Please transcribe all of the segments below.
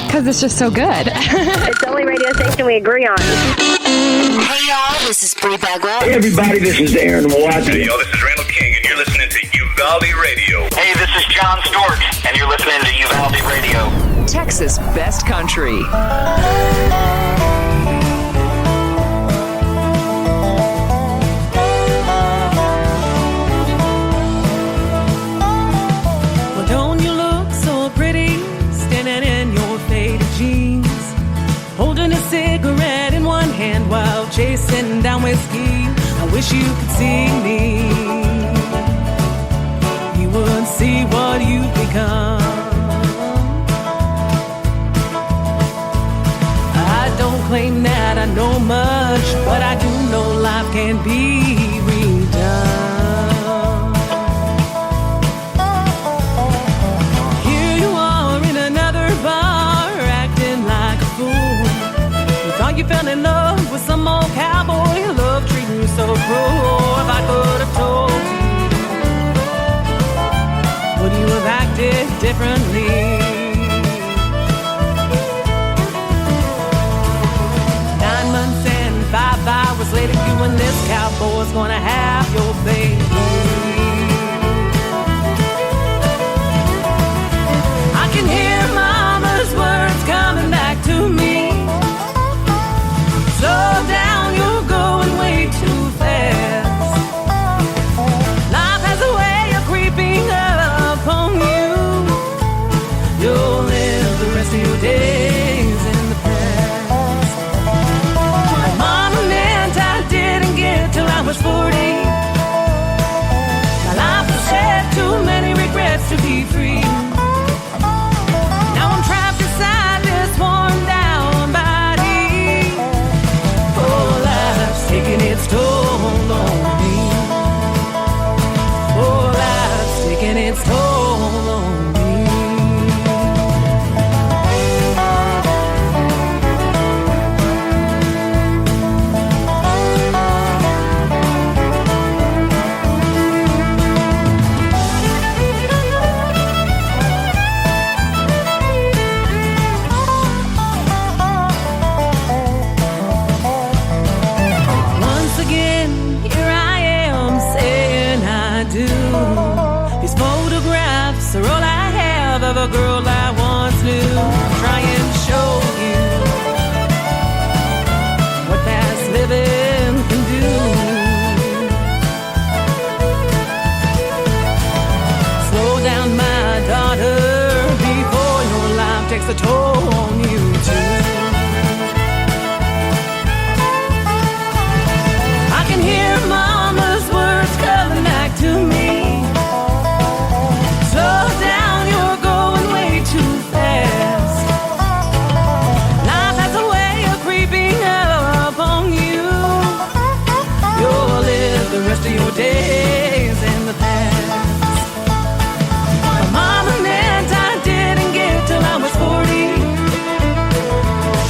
Because it's just so good. It's the only radio station we agree on. Hey y'all, this is Bree Bagwell. Hey everybody, this is Aaron Watts. Hey y'all, this is Randall King, and you're listening to Uvalde Radio. Hey, this is John Stewart, and you're listening to Uvalde Radio. Texas Best Country. Well, don't you look so pretty, standing in your faded jeans, holding a cigarette in one hand while chasing down whiskey. I wish you could see me. You would see what you've become. I don't claim that I know much, but I do know life can be redone. Here you are in another bar, acting like a fool. You thought you fell in love with some old cowboy, love treating you so cruel. If I could have told you, would you have acted differently? 9 months and 5 hours later, you and this cowboy's gonna have your baby. I can hear mama's words coming back to me. Slow down, you're going way too fast. Life has a way of creeping up on you. You'll live the rest of your days in the past. Mama meant I didn't get till I was 40. My life has had too many regrets to be free. Now I'm trapped inside this worn down body. Oh, life's taking its toll on me. Oh, life's taking its toll on me. Once again, here I am saying I do. These photographs are all I have of a girl I once knew. Trying to show you what fast living can do. Slow down, my daughter, before your life takes a toll on you too. I can hear mama's words coming back to me. Slow down, you're going way too fast. Life has a way of creeping up on you. You'll live the rest of your days in the past. My mama meant I didn't get till I was 40.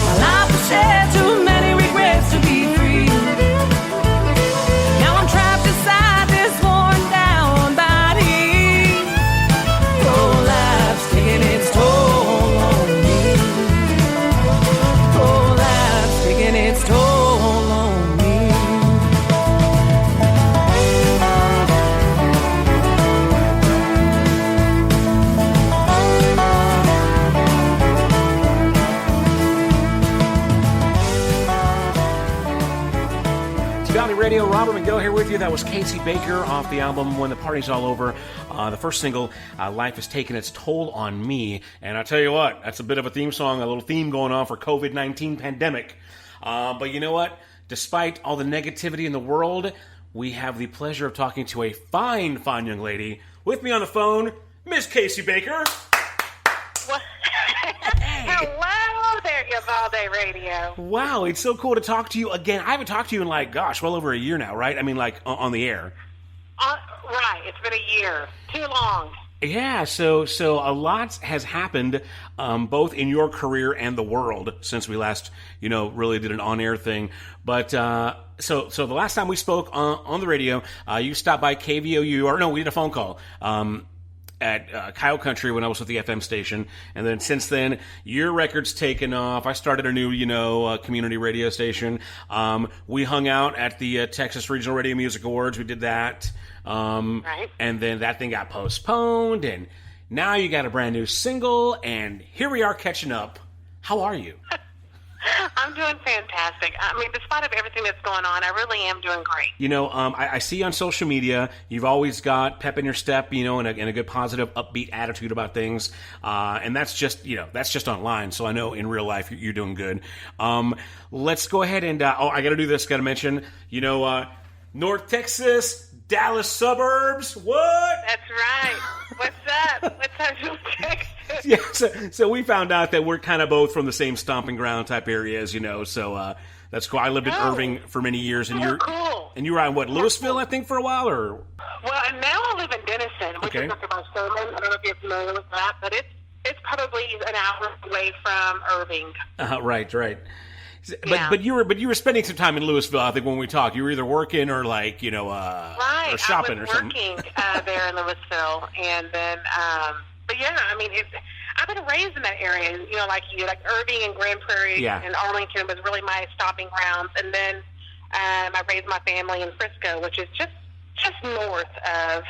My life has had too many regrets to be free. Now I'm trapped inside this worn down body. Oh, life's taking its toll on me. Oh, life's taking its toll on me. Uvalde Radio, Robert McGill here with you. That was Casey Baker off the album When the Party's All Over. The first single, Life Has Taken Its Toll on Me. And I tell you what, that's a bit of a theme song, a little theme going on for COVID-19 pandemic. But you know what? Despite all the negativity in the world, we have the pleasure of talking to a fine, fine young lady. With me on the phone, Miss Casey Baker. Hello there, Uvalde Radio. Wow, it's so cool to talk to you again. I haven't talked to you in well over a year now, right? I mean, on the air. Right, it's been a year. Too long. Yeah, so a lot has happened, both in your career and the world since we last, really did an on-air thing. But so the last time we spoke on the radio, you stopped by KVOU, we did a phone call. at Kyle Country when I was with the FM station, and then since then, your record's taken off. I started a new, community radio station. We hung out at the Texas Regional Radio Music Awards. We did that. Right. And then that thing got postponed, and now you got a brand new single, and here we are catching up. How are you? I'm doing fantastic. I mean, despite of everything that's going on, I really am doing great. I see on social media, you've always got pep in your step, and a good positive, upbeat attitude about things. And that's just online. So I know in real life you're doing good. Let's go ahead and, I got to do this. Got to mention, North Texas, Dallas suburbs. What? That's right. What's up? What's up, North Texas? Yeah, so we found out that we're kind of both from the same stomping ground type areas, so that's cool. I lived in Irving for many years, and cool. And you were in Louisville, I think, for a while, or? Well, and now I live in Denison, which is after my sermon. I don't know if you're familiar with that, but it's probably an hour away from Irving. Right. Yeah. But you were spending some time in Louisville. I think when we talked, you were either working or right. or shopping I was or something. working there in Louisville, and then but yeah, I mean I've been raised in that area, like Irving and Grand Prairie and Arlington was really my stopping grounds, and then I raised my family in Frisco, which is just north of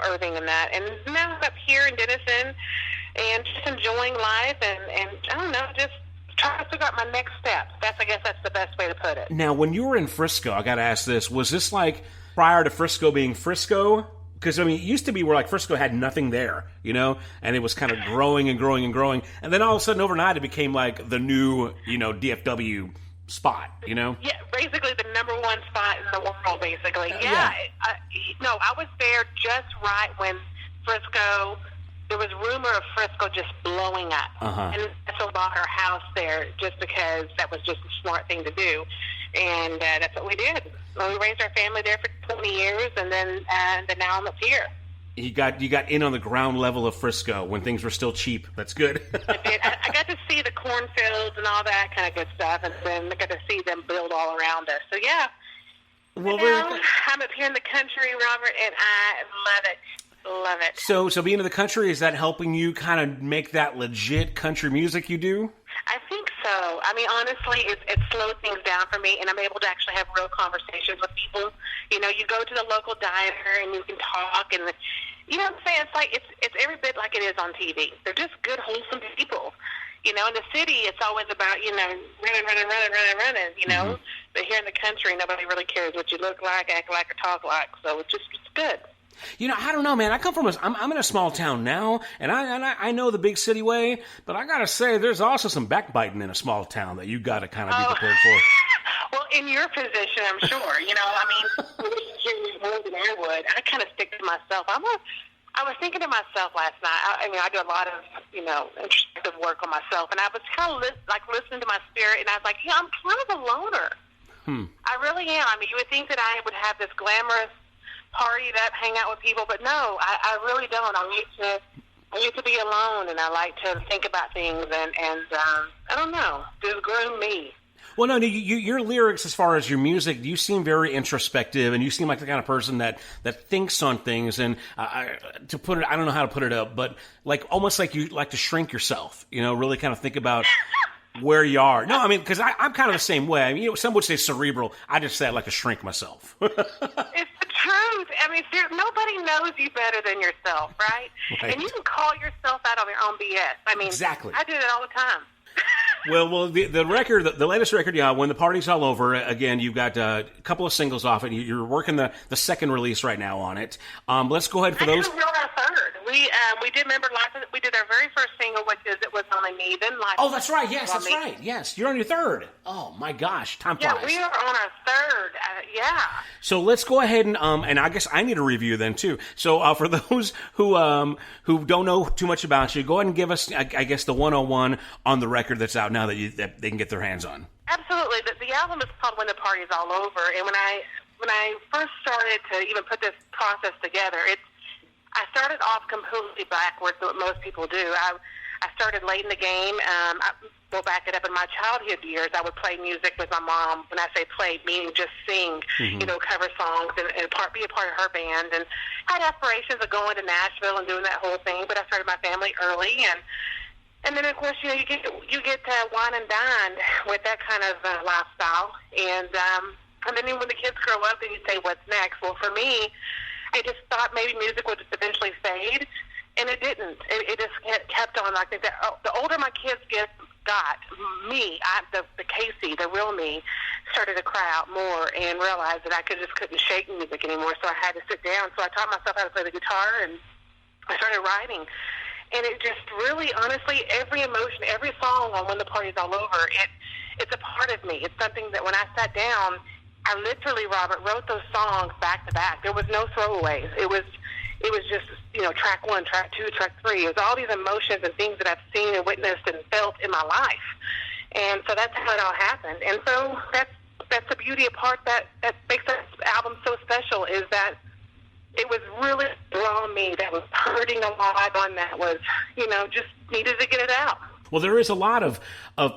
Irving and that, and now I'm up here in Denison and just enjoying life and I don't know, just trying to figure out my next steps. I guess that's the best way to put it. Now, when you were in Frisco, I got to ask this, was this like prior to Frisco being Frisco? Because, I mean, it used to be where, like, Frisco had nothing there, and it was kind of growing and growing and growing. And then all of a sudden, overnight, it became, like, the new, DFW spot, Yeah, basically the number one spot in the world, basically. Yeah. I was there just right when Frisco, there was rumor of Frisco just blowing up. And so bought our house there just because that was just a smart thing to do. And that's what we did. We raised our family there for 20 years, and then now I'm up here. You got in on the ground level of Frisco when things were still cheap. That's good. I got to see the cornfields and all that kind of good stuff, and then I got to see them build all around us. So, yeah. Well, I'm up here in the country, Robert, and I love it. Love it. So being in the country, is that helping you kind of make that legit country music you do? I think so. I mean, honestly, it slows things down for me, and I'm able to actually have real conversations with people. You go to the local diner, and you can talk, and you know what I'm saying? It's like it's every bit like it is on TV. They're just good, wholesome people. In the city, it's always about running. But here in the country, nobody really cares what you look like, act like, or talk like. So it's good. I don't know, man. I come from I'm in a small town now, and I know the big city way, but I gotta say, there's also some backbiting in a small town that you gotta kind of be prepared for. Well, in your position, I'm sure. More than I would. I kind of stick to myself. I was thinking to myself last night. I do a lot of introspective work on myself, and I was kind of listening to my spirit, and I was like, I'm kind of a loner. I really am. I mean, you would think that I would have this glamorous partied up, hang out with people, but no, I really don't. I like to be alone, and I like to think about things, and I don't know, just groom me. Well, no, your lyrics, as far as your music, you seem very introspective, and you seem like the kind of person that thinks on things. And to put it, I don't know how to put it up, but like almost like you like to shrink yourself. Really kind of think about where you are. No, I mean, because I'm kind of the same way. I mean, some would say cerebral. I just say I like to shrink myself. It's the truth. I mean, nobody knows you better than yourself, right? And you can call yourself out on your own BS. I mean, exactly. I do that all the time. Well, the record, the latest record, When the Party's All Over, again, you've got a couple of singles off it. You're working the second release right now on it. Let's go ahead for those. We're on our third. We did remember life. We did our very first single, which is "It Was Only Me." Then life. Oh, that's right. Yes, that's right. Yes, you're on your third. Oh my gosh, time flies. Yeah, we are on our third. Yeah. So let's go ahead and I guess I need a review then too. So for those who don't know too much about you, go ahead and give us, I guess, the 101 on the record that's out now that they can get their hands on. Absolutely. The album is called "When the Party's All Over," and when I first started to even put this process together, I started off completely backwards, what most people do. I started late in the game. We'll back it up. In my childhood years, I would play music with my mom. When I say play, meaning just sing, cover songs and be a part of her band. And I had aspirations of going to Nashville and doing that whole thing, but I started my family early. And then, of course, you get wine and dine with that kind of lifestyle. And then when the kids grow up and you say, what's next? Well, for me, I just thought maybe music would just eventually fade, and it didn't. It just kept on. I think that the older my kids got, the Casey, the real me, started to cry out more and realized that I couldn't shake music anymore, so I had to sit down. So I taught myself how to play the guitar, and I started writing. And it just really, honestly, every emotion, every song on When the Party's All Over, it's a part of me. It's something that when I sat down, I literally, Robert, wrote those songs back to back. There was no throwaways. It was just, track 1, track 2, track 3. It was all these emotions and things that I've seen and witnessed and felt in my life. And so that's how it all happened. And so that's the beauty of part that makes this album so special, is that it was really raw me that was hurting a lot, one that was, just needed to get it out. Well, there is a lot of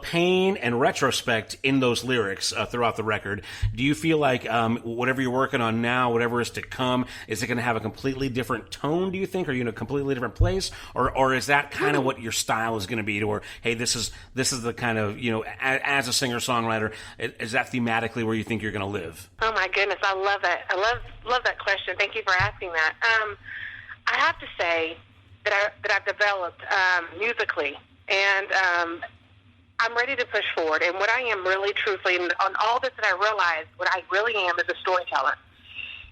pain and retrospect in those lyrics throughout the record. Do you feel like whatever you're working on now, whatever is to come, is it going to have a completely different tone, do you think? Are you in a completely different place? Or is that kind of what your style is going to be, to where, hey, this is the kind of, as a singer-songwriter, is that thematically where you think you're going to live? Oh, my goodness. I love that. I love that question. Thank you for asking that. I have to say that I've developed musically, and I'm ready to push forward. And what I am really, truthfully, on all this that I realize, what I really am is a storyteller.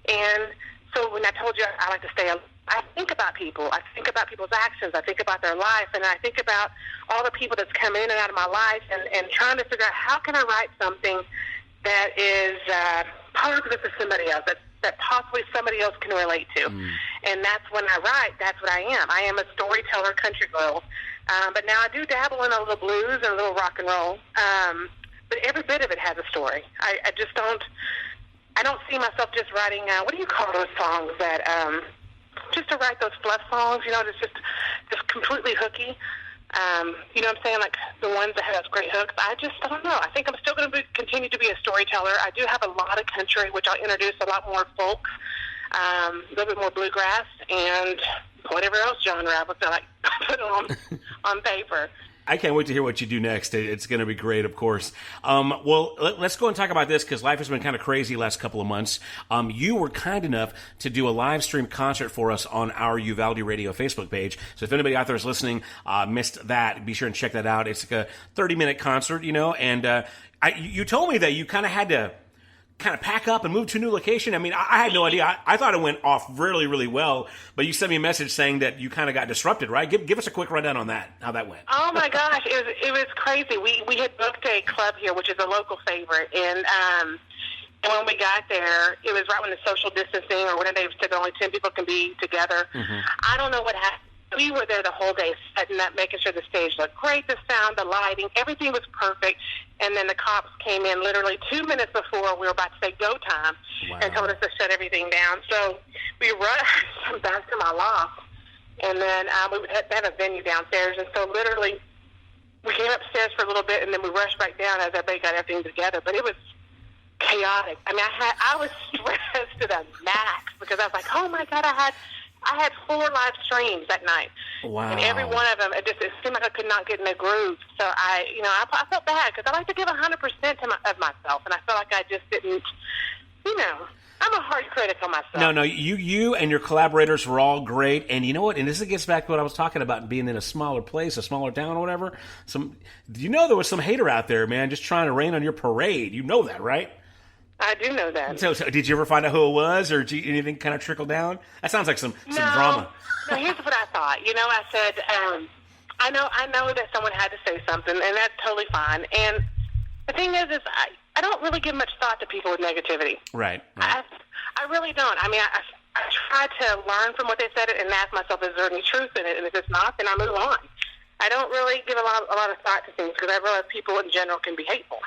And so when I told you I like to stay, I think about people. I think about people's actions. I think about their life. And I think about all the people that's come in and out of my life, and trying to figure out how can I write something that is positive for somebody else, that possibly somebody else can relate to. And that's when I write, that's what I am. I am a storyteller, country girl. But now I do dabble in a little blues and a little rock and roll. But every bit of it has a story. I don't see myself just writing, what do you call those songs that, just to write those fluff songs, that's just completely hooky. You know what I'm saying? Like the ones that have those great hooks. I don't know. I think I'm still going to continue to be a storyteller. I do have a lot of country, which I'll introduce a lot more folk, a little bit more bluegrass, and whatever else genre I would like put on paper. I can't wait to hear what you do next. It's going to be great, of course. Well, let's go and talk about this, because life has been kind of crazy the last couple of months. You were kind enough to do a live stream concert for us on our Uvalde Radio Facebook page. So if anybody out there is listening, missed that, be sure and check that out. It's like a 30-minute concert, and you told me that you kind of had to kind of pack up and move to a new location. I mean, I had no idea. I thought it went off really, really well, but you sent me a message saying that you kind of got disrupted, right? Give us a quick rundown on that, how that went. Oh my gosh, it was crazy. We had booked a club here, which is a local favorite, and when we got there, it was right when the social distancing, or when they said only 10 people can be together. I don't know what happened. We were there the whole day, setting up, making sure the stage looked great, the sound, the lighting, everything was perfect. And then the cops came in literally 2 minutes before we were about to say go time. Wow. And told us to shut everything down. So we rushed back to my loft, and then we had to have a venue downstairs. And so literally we came upstairs for a little bit, and then we rushed back down as everybody got everything together. But it was chaotic. I mean, I was stressed to the max, because I was like, oh my God, I had 4 live streams that night. Wow. And every one of them, it seemed like I could not get in the groove. So I felt bad, because I like to give 100% of myself, and I felt like I just didn't, I'm a hard critic on myself. No, you and your collaborators were all great, and you know what? And this gets back to what I was talking about, being in a smaller place, a smaller town or whatever. There was some hater out there, man, just trying to rain on your parade. You know that, right? I do know that. So did you ever find out who it was, or did anything kind of trickle down? That sounds like some drama. No, here's what I thought. I said, I know that someone had to say something, and that's totally fine. And the thing is I don't really give much thought to people with negativity. Right. I really don't. I mean, I try to learn from what they said and ask myself, is there any truth in it? And if it's not, then I move on. I don't really give a lot of thought to things, because I realize people in general can be hateful.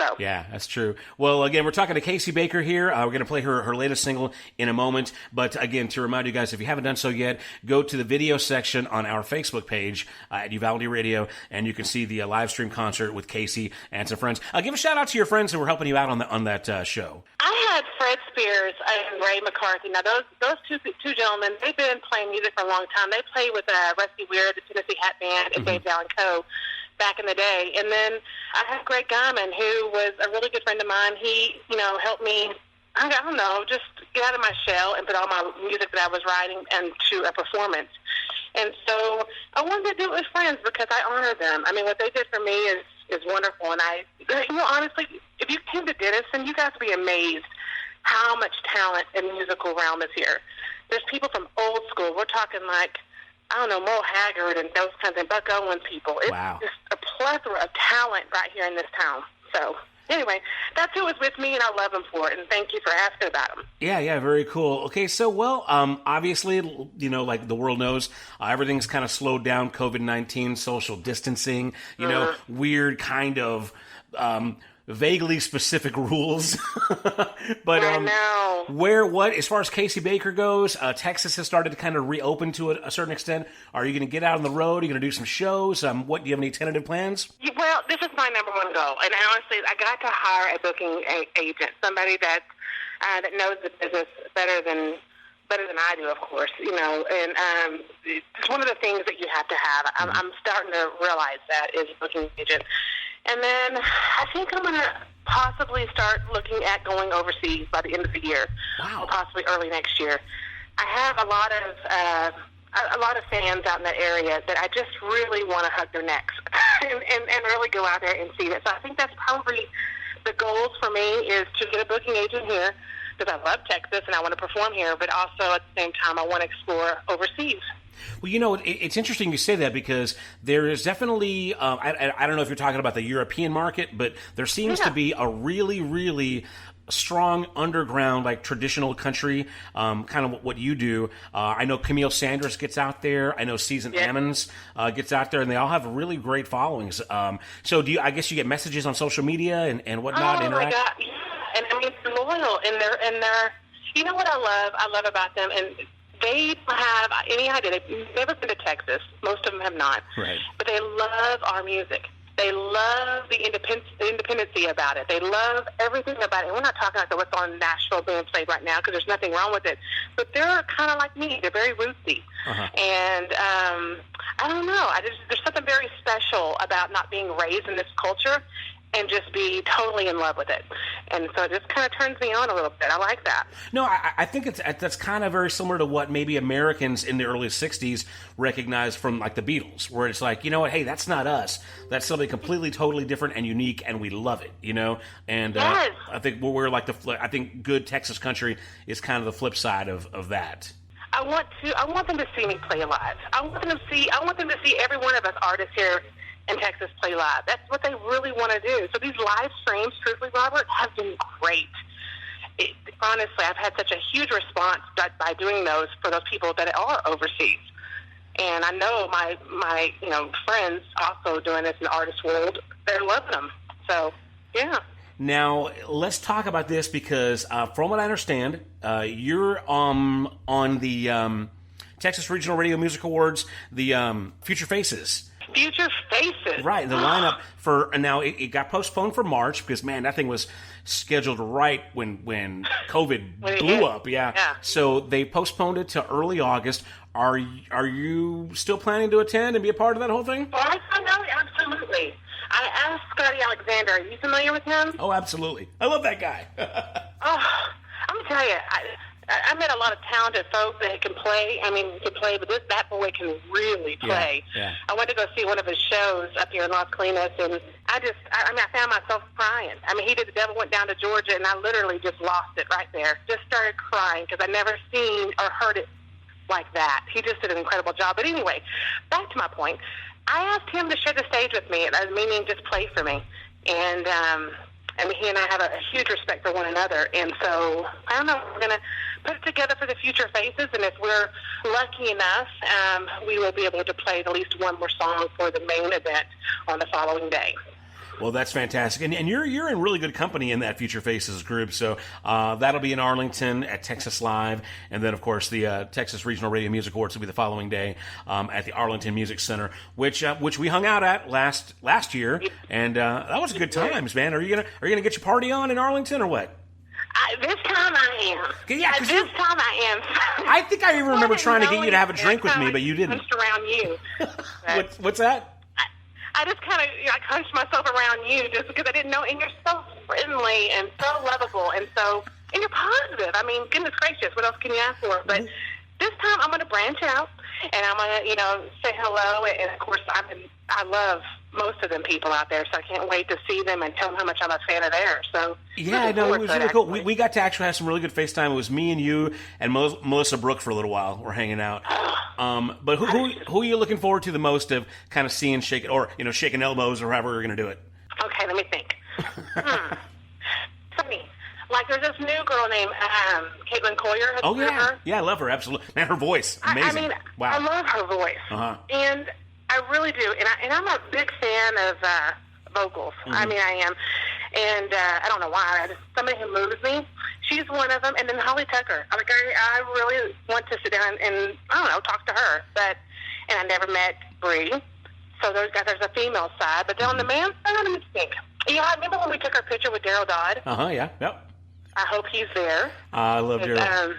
So yeah, that's true. Well, again, we're talking to Casey Baker here. We're going to play her latest single in a moment. But again, to remind you guys, if you haven't done so yet, go to the video section on our Facebook page at Uvalde Radio, and you can see the live stream concert with Casey and some friends. Give a shout out to your friends who were helping you out on that show. I had Fred Spears and Ray McCarthy. Now, those two gentlemen, they've been playing music for a long time. They played with Rusty Weir, the Tennessee Hat Band, and Dave Allen Co. back in the day. And then I had Greg Guyman, who was a really good friend of mine. He, helped me, I don't know, just get out of my shell and put all my music that I was writing into a performance. And so I wanted to do it with friends because I honor them. I mean, what they did for me is wonderful. And honestly, if you came to Denison, you guys would be amazed how much talent in the musical realm is here. There's people from old school. We're talking like, I don't know, Merle Haggard and those kinds of Buck Owens people. It's just a plethora of talent right here in this town. So anyway, that's who was with me, and I love them for it, and thank you for asking about them. Yeah, very cool. Okay, so, obviously, like the world knows, everything's kind of slowed down, COVID-19, social distancing, weird kind of vaguely specific rules. But as far as Casey Baker goes, Texas has started to kind of reopen to a certain extent. Are you going to get out on the road? Are you going to do some shows? Do you have any tentative plans? Well, this is my number one goal, and honestly, I got to hire a booking agent, somebody that knows the business better than I do, of course. And it's one of the things that you have to have. I'm starting to realize that is a booking agent. And then I think I'm going to possibly start looking at going overseas by the end of the year, or possibly early next year. I have a lot of fans out in that area that I just really want to hug their necks and really go out there and see that. So I think that's probably the goals for me, is to get a booking agent here because I love Texas and I want to perform here, but also at the same time I want to explore overseas. Well, it's interesting you say that because there is definitely, I don't know if you're talking about the European market, but there seems to be a really, really strong underground, like traditional country, kind of what you do. I know Camille Sanders gets out there. I know Season Ammons gets out there, and they all have really great followings. So I guess you get messages on social media and whatnot? Oh, my God. Yeah. And I mean, they're loyal, and they're, you know what I love about them, and they don't have any idea. They've never been to Texas. Most of them have not. Right. But they love our music. They love the independency about it. They love everything about it. And we're not talking about what's on Nashville being played right now because there's nothing wrong with it. But they're kind of like me. They're very rootsy. And I don't know. There's something very special about not being raised in this culture and just be totally in love with it. And so it just kind of turns me on a little bit. I like that. No, I think that's kind of very similar to what maybe Americans in the early 60s recognized from, like, the Beatles, where it's like, you know what, hey, that's not us. That's something completely, totally different and unique, and we love it, And yes. I think we're like I think good Texas country is kind of the flip side of that. I want them to see me play live. I want them to see every one of us artists here in Texas play live. That's what they really want to do. So these live streams, truthfully, Robert, have been great. Honestly, I've had such a huge response by doing those for those people that are overseas. And I know my friends also doing this in the artist world, they're loving them. So, yeah. Now, let's talk about this because from what I understand, you're on the Texas Regional Radio Music Awards, the Future Faces. Future Faces. Right, the lineup now it got postponed for March because, man, that thing was scheduled right when COVID blew up. Yeah. So they postponed it to early August. Are you still planning to attend and be a part of that whole thing? Well, I know, absolutely. I asked Scotty Alexander. Are you familiar with him? Oh, absolutely. I love that guy. I'm going to tell you, I met a lot of talented folks that can play. I mean, can play, but that boy can really play. Yeah. I went to go see one of his shows up here in Las Colinas, and I found myself crying. I mean, he did The Devil Went Down to Georgia, and I literally just lost it right there. Just started crying because I'd never seen or heard it like that. He just did an incredible job. But anyway, back to my point. I asked him to share the stage with me, meaning just play for me. And he and I have a huge respect for one another. And so, I don't know, we're going to put it together for the Future Faces, and if we're lucky enough, we will be able to play at least one more song for the main event on the following day. Well, that's fantastic. And you're in really good company in that Future Faces group. So that'll be in Arlington at Texas Live. And then, of course, the Texas Regional Radio Music Awards will be the following day at the Arlington Music Center, which we hung out at last year. And that was good times, man. Are you gonna get your party on in Arlington or what? This time I am. Yeah, this time I am. I think I even remember trying to get you to have a drink with me, but you didn't. Hunched around you. What's that? I just kind of hunched myself around you just because I didn't know. And you're so friendly and so lovable and you're positive. I mean, goodness gracious, what else can you ask for? But this time I'm going to branch out and I'm going to say hello. And of course, I love most of them people out there, so I can't wait to see them and tell them how much I'm a fan of theirs. So yeah, I know, it was really cool. We got to actually have some really good FaceTime. It was me and you and Melissa Brooke for a little while. We're hanging out. But who are you looking forward to the most of kind of seeing, shaking, or shaking elbows, or however we're going to do it? Okay, let me think. Funny. Like, there's this new girl named Caitlin Collier. Oh, yeah. Her? Yeah, I love her, absolutely. Man, her voice, amazing. Wow. I love her voice. Uh-huh. And I really do. And I'm a big fan of vocals. Mm-hmm. I mean, I am. And I don't know why. Somebody who moves me. She's one of them. And then Holly Tucker. I really want to sit down and, talk to her. And I never met Bree. So there's a female side. But then on the man side, let me think. Yeah, I remember when we took our picture with Daryl Dodd. Uh-huh, yeah, yep. I hope he's there. I love Daryl.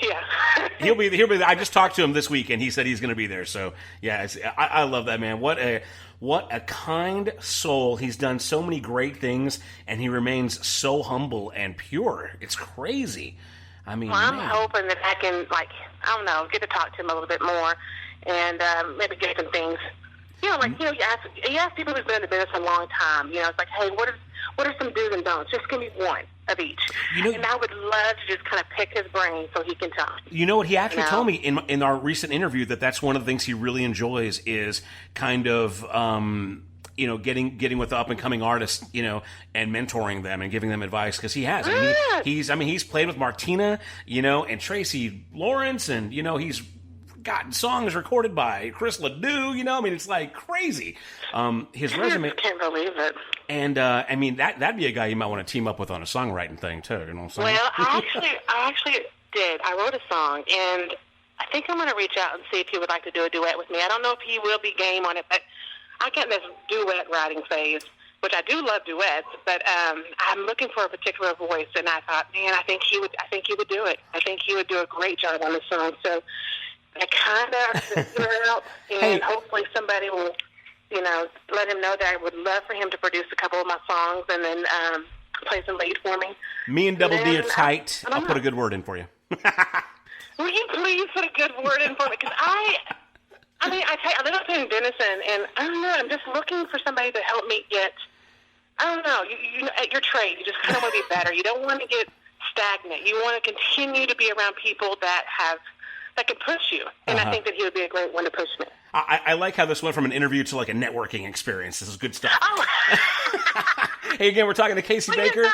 Yeah. he'll be there. I just talked to him this week, and he said he's going to be there. So, yeah, I love that, man. What a kind soul. He's done so many great things, and he remains so humble and pure. It's crazy. I mean, I'm hoping that I can, get to talk to him a little bit more and maybe get some things. You ask people who've been in the business a long time. It's like, hey, what are some do's and don'ts? Just give me one of each. And I would love to just kind of pick his brain so he can tell me. You know what? He actually told me in our recent interview that's one of the things he really enjoys is kind of, getting with the up and coming artists, and mentoring them and giving them advice, because he has. He's played with Martina, and Tracy Lawrence, and he's gotten songs recorded by Chris Ledoux, it's like crazy. His resume. I can't believe it. And that'd be a guy you might want to team up with on a songwriting thing too. You know what I'm saying? Well, I actually did. I wrote a song, and I think I'm going to reach out and see if he would like to do a duet with me. I don't know if he will be game on it, but I got in this duet writing phase, which I do love duets. But I'm looking for a particular voice, and I thought, man, I think he would do it. I think he would do a great job on the song. So I kind of figure out, and hopefully somebody will, let him know that I would love for him to produce a couple of my songs and then play some lead for me. Me and Double D are tight. I'll put a good word in for you. Will you please put a good word in for me? Because I live up in Denison, and I don't know, I'm just looking for somebody to help me get, I don't know, you at your trade, you just kind of want to be better. You don't want to get stagnant. You want to continue to be around people that can push you. And I think that he would be a great one to push me. I like how this went from an interview to like a networking experience. This is good stuff. Oh. Hey, again, we're talking to Casey Baker.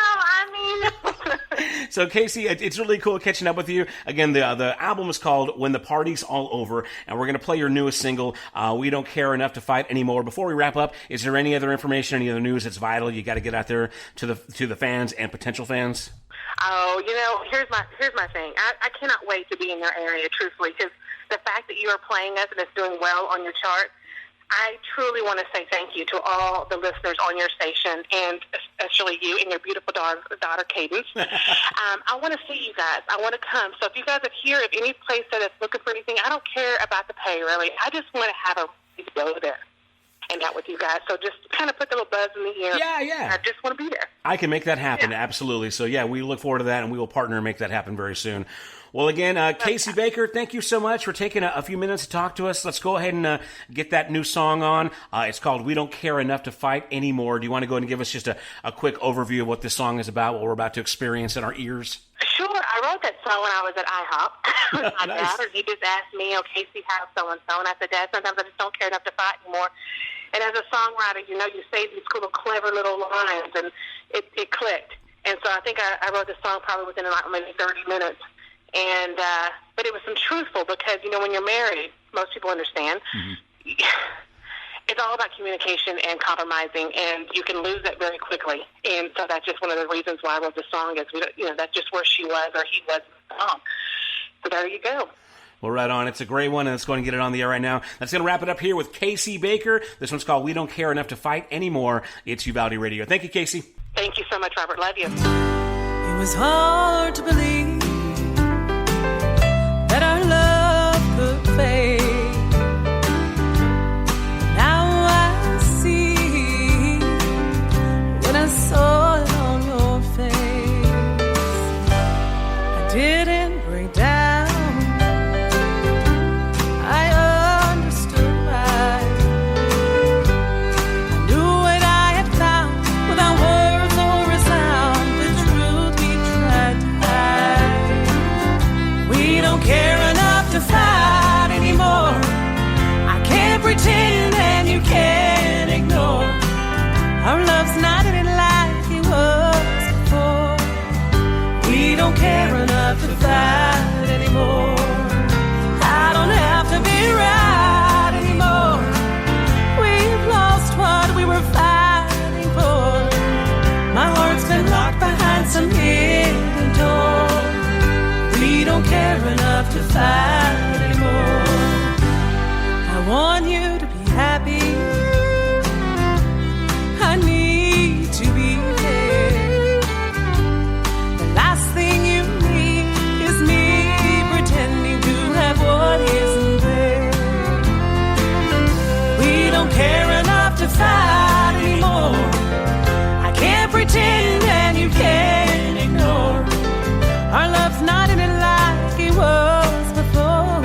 So, Casey, it's really cool catching up with you. Again, the album is called When the Party's All Over, and we're going to play your newest single, We Don't Care Enough to Fight Anymore. Before we wrap up, is there any other information, any other news that's vital you got to get out there to the fans and potential fans? Oh, here's my thing. I cannot wait to be in your area, truthfully, because the fact that you are playing us and it's doing well on your chart, I truly want to say thank you to all the listeners on your station, and especially you and your beautiful daughter Cadence. I want to see you guys. I want to come. So if you guys are here, if any place that is looking for anything, I don't care about the pay, really. I just want to have a go there and out with you guys. So just kind of put the little buzz in the air. Yeah. I just want to be there. I can make that happen, absolutely. So, we look forward to that, and we will partner and make that happen very soon. Well, again, Casey Baker, thank you so much for taking a few minutes to talk to us. Let's go ahead and get that new song on. It's called We Don't Care Enough to Fight Anymore. Do you want to go ahead and give us just a quick overview of what this song is about, what we're about to experience in our ears? Sure. I wrote that song when I was at IHOP with my dad. He just asked me, Casey, how's so-and-so? And I said, Dad, sometimes I just don't care enough to fight anymore. And as a songwriter, you say these cool, clever little lines, and it clicked. And so I think I wrote the song probably within maybe 30 minutes. And but it was some truthful, because when you're married, most people understand. Mm-hmm. it's all about communication and compromising, and you can lose it very quickly. And so that's just one of the reasons why I wrote the song. Is that's just where she was or he was in the song. So there you go. Well, right on. It's a great one, and let's go and get it on the air right now. That's going to wrap it up here with Casey Baker. This one's called We Don't Care Enough to Fight Anymore. It's Uvalde Radio. Thank you, Casey. Thank you so much, Robert. Love you. It was hard to believe that our love could fade. Now I see when I saw it on your face. I didn't break down. I understood why. I knew what I had found without words or a sound. The truth we tried to hide. We don't care enough to fight anymore. I can't pretend and you can't ignore. Our love's not in it like it was before. We don't care enough to fight anymore. I don't have to be right anymore. We've lost what we were fighting for. My heart's been locked behind some hidden door. We don't care enough to fight anymore. I want you to be happy. I need to be there. The last thing you need is me pretending to have what isn't there. We don't care enough to fight anymore. I can't pretend and you can't ignore. Our love's not in it like it was before.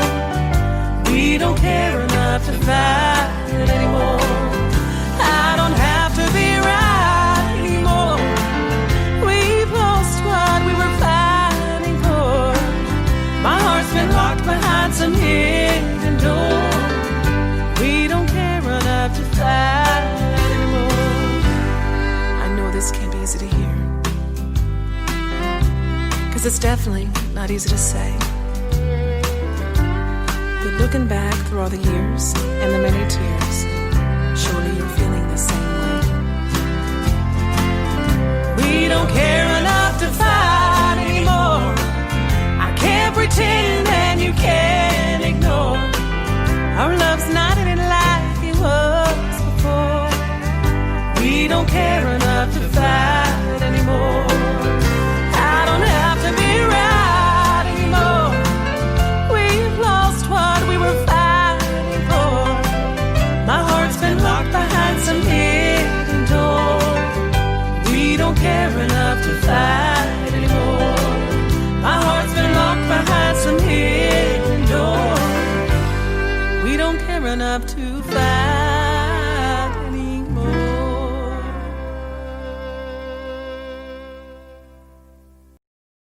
We don't care enough to fight anymore. I don't have to be right anymore. We've lost what we were fighting for. My heart's been locked behind some hidden door. We don't care enough to fight anymore. I know this can't be easy to hear, 'cause it's definitely not easy to say. But looking back through all the years and the many tears, surely you're feeling the same way. We don't care enough to fight anymore. I can't pretend and you can't ignore. Our love's not in it like it was before. We don't care enough to fight anymore. I don't have to be right anymore. We've lost what we were fighting for. My heart's been locked behind some hidden door. We don't care enough to fight anymore. My heart's been locked behind some hidden door. We don't care enough to